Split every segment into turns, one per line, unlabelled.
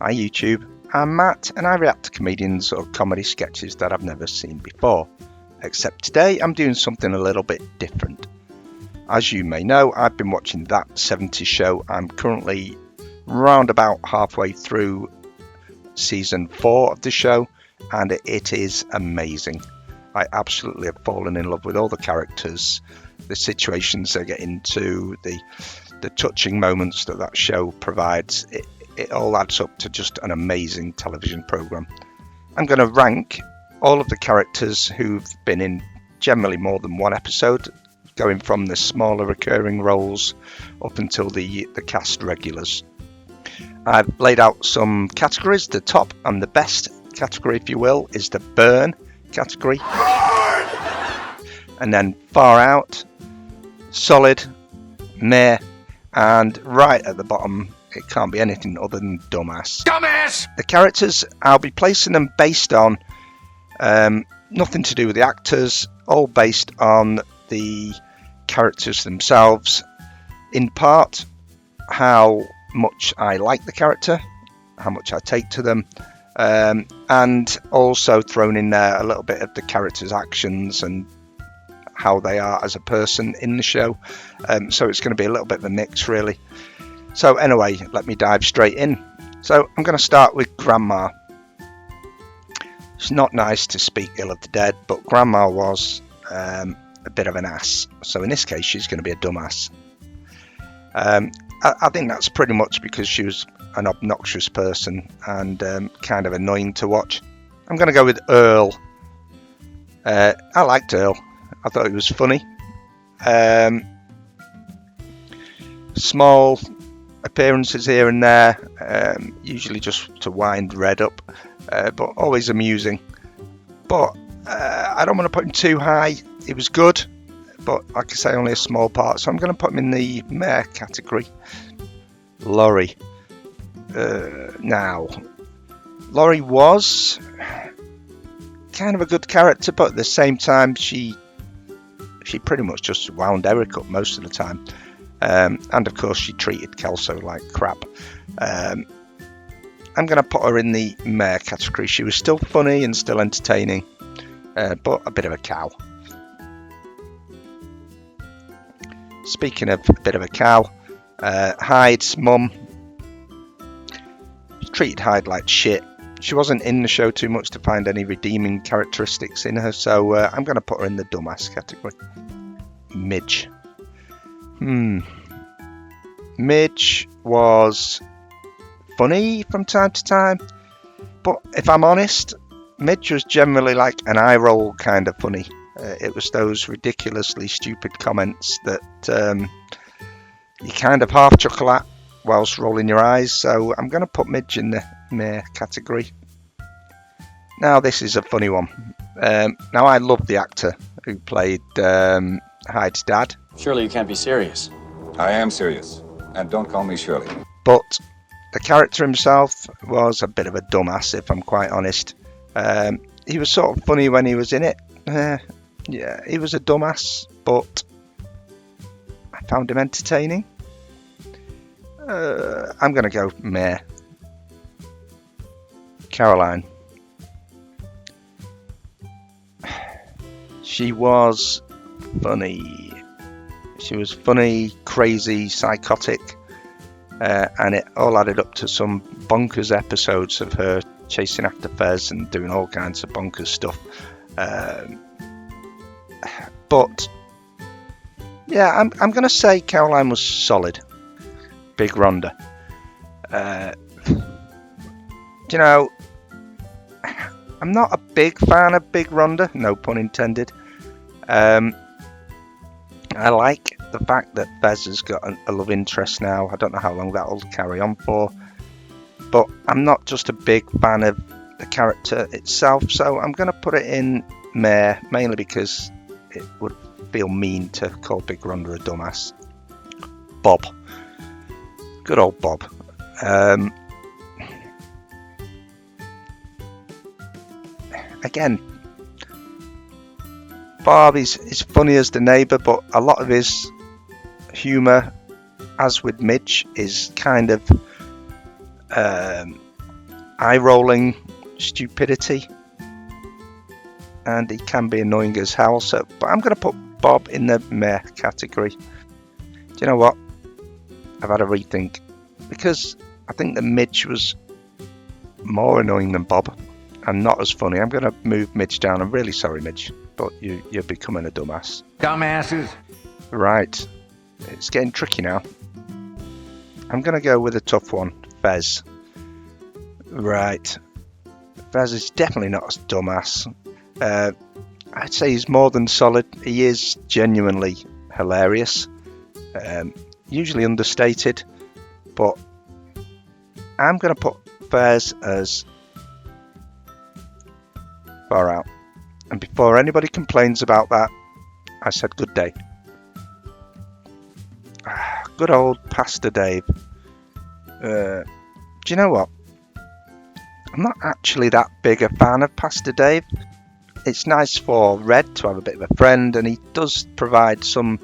Hi YouTube, I'm Matt and I react to comedians or comedy sketches that I've never seen before. Except today I'm doing something a little bit different. As you may know, I've been watching That 70's Show. I'm currently round about halfway through season 4 of the show and it is amazing. I absolutely have fallen in love with all the characters, the situations they get into, the touching moments that show provides. It all adds up to just an amazing television programme. I'm going to rank all of the characters who've been in generally more than one episode, going from the smaller recurring roles up until the cast regulars. I've laid out some categories. The top and the best category, if you will, is the burn category. And then far out, solid, meh, and right at the bottom, it can't be anything other than dumbass. Dumbass! The characters, I'll be placing them based on nothing to do with the actors, all based on the characters themselves. In part, how much I like the character, how much I take to them, and also thrown in there a little bit of the character's actions and how they are as a person in the show. So it's going to be a little bit of a mix, really. So anyway, let me dive straight in. So I'm going to start with Grandma. It's not nice to speak ill of the dead, but Grandma was a bit of an ass. So in this case, she's going to be a dumbass. I think that's pretty much because she was an obnoxious person and kind of annoying to watch. I'm going to go with Earl. I liked Earl. I thought he was funny. Small appearances here and there, usually just to wind Red up, but always amusing. But I don't want to put him too high. He was good, but like I say, only a small part, so I'm going to put him in the meh category. Laurie. Now, Laurie was kind of a good character, but at the same time, she pretty much just wound Eric up most of the time. And of course she treated Kelso like crap. I'm going to put her in the meh category. She was still funny and still entertaining, but a bit of a cow. Speaking of a bit of a cow, Hyde's mum. She treated Hyde like shit. She wasn't in the show too much to find any redeeming characteristics in her, so I'm going to put her in the dumbass category. Midge. Midge was funny from time to time, but if I'm honest, Midge was generally like an eye roll kind of funny. It was those ridiculously stupid comments that you kind of half chuckle at whilst rolling your eyes, so I'm going to put Midge in the meh category. Now this is a funny one. Now I love the actor who played Hyde's dad.
Surely you can't be serious.
I am serious, and don't call me Shirley.
But the character himself was a bit of a dumbass, if I'm quite honest. He was sort of funny when he was in it. Yeah, he was a dumbass, but I found him entertaining. I'm going to go meh. Caroline. She was funny. She was funny, crazy, psychotic, and it all added up to some bonkers episodes of her chasing after Fez and doing all kinds of bonkers stuff. But yeah, I'm going to say Caroline was solid. Big Rhonda. You know, I'm not a big fan of Big Rhonda, no pun intended. I like the fact that Fez has got a love interest now. I don't know how long that will carry on for, but I'm not just a big fan of the character itself, so I'm going to put it in meh, mainly because it would feel mean to call Big Rhonda a dumbass. Bob. Good old Bob. Again, Bob is funny as the neighbour, but a lot of his humour, as with Midge, is kind of eye-rolling stupidity, and he can be annoying as hell. So, but I'm going to put Bob in the meh category. Do you know what? I've had a rethink, because I think that Midge was more annoying than Bob and not as funny. I'm going to move Midge down. I'm really sorry, Midge, but you're becoming a dumbass.
Dumbasses.
Right, it's getting tricky now. I'm going to go with a tough one, Fez. Right, Fez is definitely not a dumbass. I'd say he's more than solid. He is genuinely hilarious, usually understated, but I'm going to put Fez as far out. And before anybody complains about that, I said good day. Good old Pastor Dave. Do you know what? I'm not actually that big a fan of Pastor Dave. It's nice for Red to have a bit of a friend, and he does provide some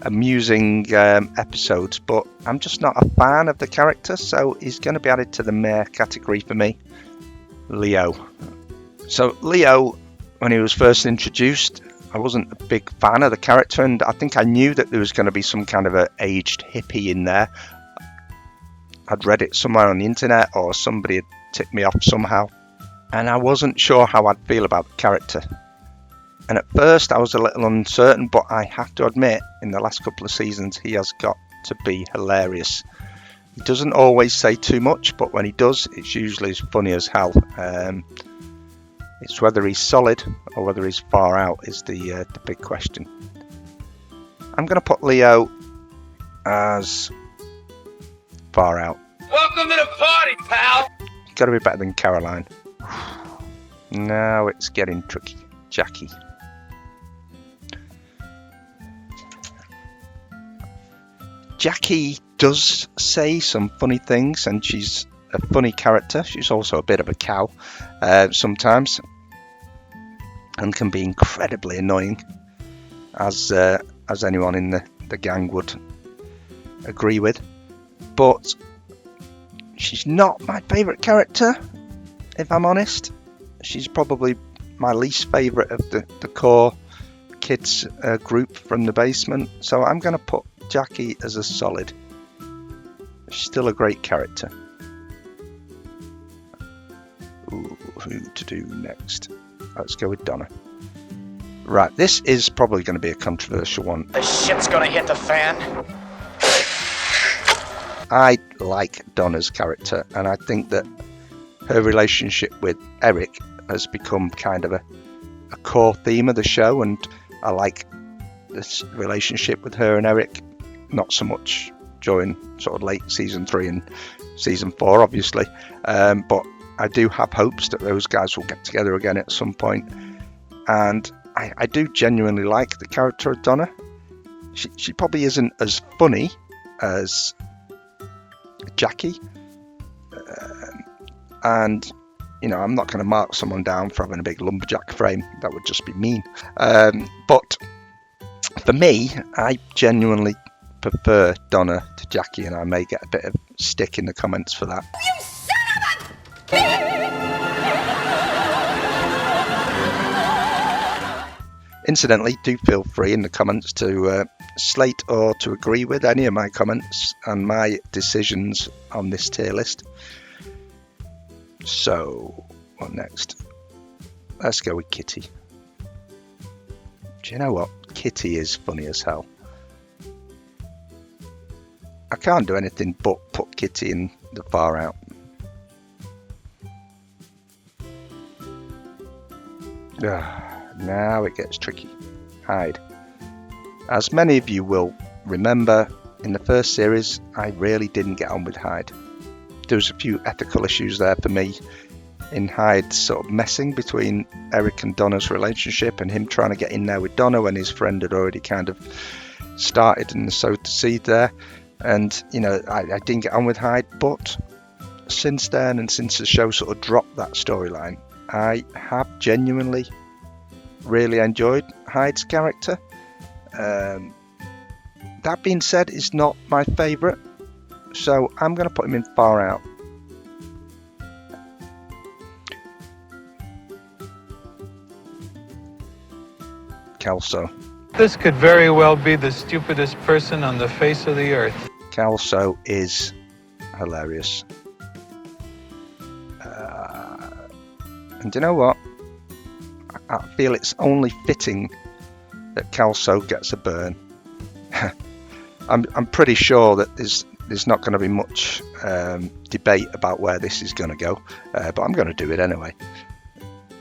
amusing episodes, but I'm just not a fan of the character, so he's going to be added to the meh category for me. Leo. So Leo, when he was first introduced, I wasn't a big fan of the character, and I think I knew that there was going to be some kind of an aged hippie in there. I'd read it somewhere on the internet, or somebody had tipped me off somehow, and I wasn't sure how I'd feel about the character. And at first I was a little uncertain, but I have to admit, in the last couple of seasons, he has got to be hilarious. He doesn't always say too much, but when he does, it's usually as funny as hell. It's whether he's solid or whether he's far out is the big question. I'm going to put Leo as far out.
Welcome to the party, pal.
Got to be better than Caroline. Now it's getting tricky. Jackie. Jackie does say some funny things, and she's a funny character. She's also a bit of a cow sometimes, and can be incredibly annoying, as anyone in the gang would agree with. But she's not my favourite character, if I'm honest. She's probably my least favourite of the core kids group from the basement. So I'm going to put Jackie as a solid. She's still a great character. Ooh, who to do next? Let's go with Donna. Right, this is probably going to be a controversial one.
The shit's gonna hit the fan.
I like Donna's character, and I think that her relationship with Eric has become kind of a core theme of the show, and I like this relationship with her and Eric. Not so much during sort of late season 3 and season 4, obviously, but I do have hopes that those guys will get together again at some point. And I do genuinely like the character of Donna. She probably isn't as funny as Jackie, and you know, I'm not going to mark someone down for having a big lumberjack frame. That would just be mean. But for me, I genuinely prefer Donna to Jackie, and I may get a bit of stick in the comments for that.
You son of a...
Incidentally, do feel free in the comments to slate or to agree with any of my comments and my decisions on this tier list. So, what next? Let's go with Kitty. Do you know what? Kitty is funny as hell. I can't do anything but put Kitty in the far out. Now it gets tricky. Hyde. As many of you will remember, in the first series, I really didn't get on with Hyde. There was a few ethical issues there for me in Hyde sort of messing between Eric and Donna's relationship, and him trying to get in there with Donna when his friend had already kind of started and sowed the seed there. And, you know, I didn't get on with Hyde, but since then, and since the show sort of dropped that storyline, I have genuinely really enjoyed Hyde's character. That being said, he's not my favourite, so I'm going to put him in far out. Kelso.
This could very well be the stupidest person on the face of the earth.
Kelso is hilarious. And you know what? I feel it's only fitting that Kelso gets a burn. I'm pretty sure that there's not going to be much debate about where this is going to go, but I'm going to do it anyway.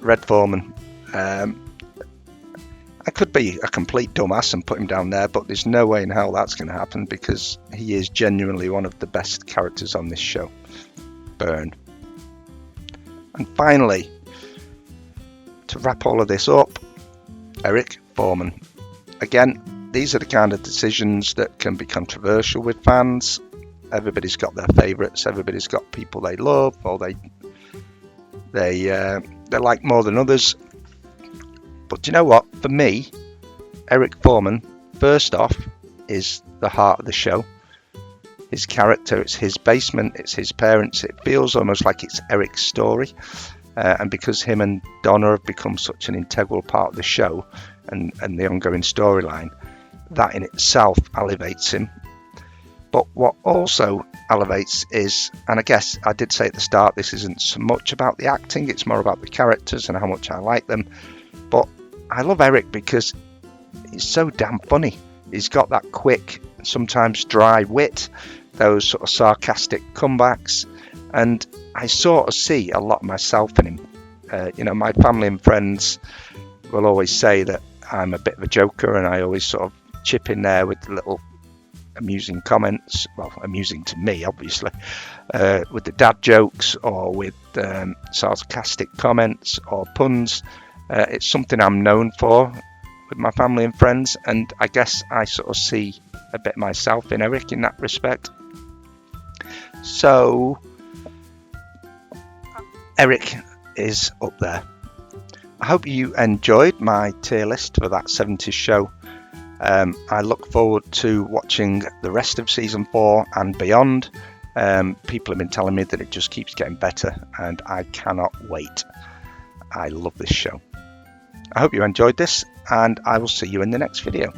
Red Foreman. I could be a complete dumbass and put him down there, but there's no way in hell that's going to happen because he is genuinely one of the best characters on this show. Burn. And finally, to wrap all of this up, Eric Foreman. Again, these are the kind of decisions that can be controversial with fans. Everybody's got their favourites. Everybody's got people they love or they like more than others. But you know what? For me, Eric Foreman, first off, is the heart of the show. His character, it's his basement, it's his parents. It feels almost like it's Eric's story. And because him and Donna have become such an integral part of the show and the ongoing storyline, that in itself elevates him. But what also elevates is, and I guess I did say at the start, this isn't so much about the acting, it's more about the characters and how much I like them. But I love Eric because he's so damn funny. He's got that quick, sometimes dry wit, those sort of sarcastic comebacks, and I sort of see a lot of myself in him. My family and friends will always say that I'm a bit of a joker, and I always sort of chip in there with little amusing comments, well, amusing to me obviously, with the dad jokes or with sarcastic comments or puns. It's something I'm known for with my family and friends, and I guess I sort of see a bit myself in Eric in that respect. So Eric is up there. I hope you enjoyed my tier list for that 70's show. I look forward to watching the rest of season 4 and beyond. People have been telling me that it just keeps getting better, and I cannot wait. I love this show. I hope you enjoyed this, and I will see you in the next video.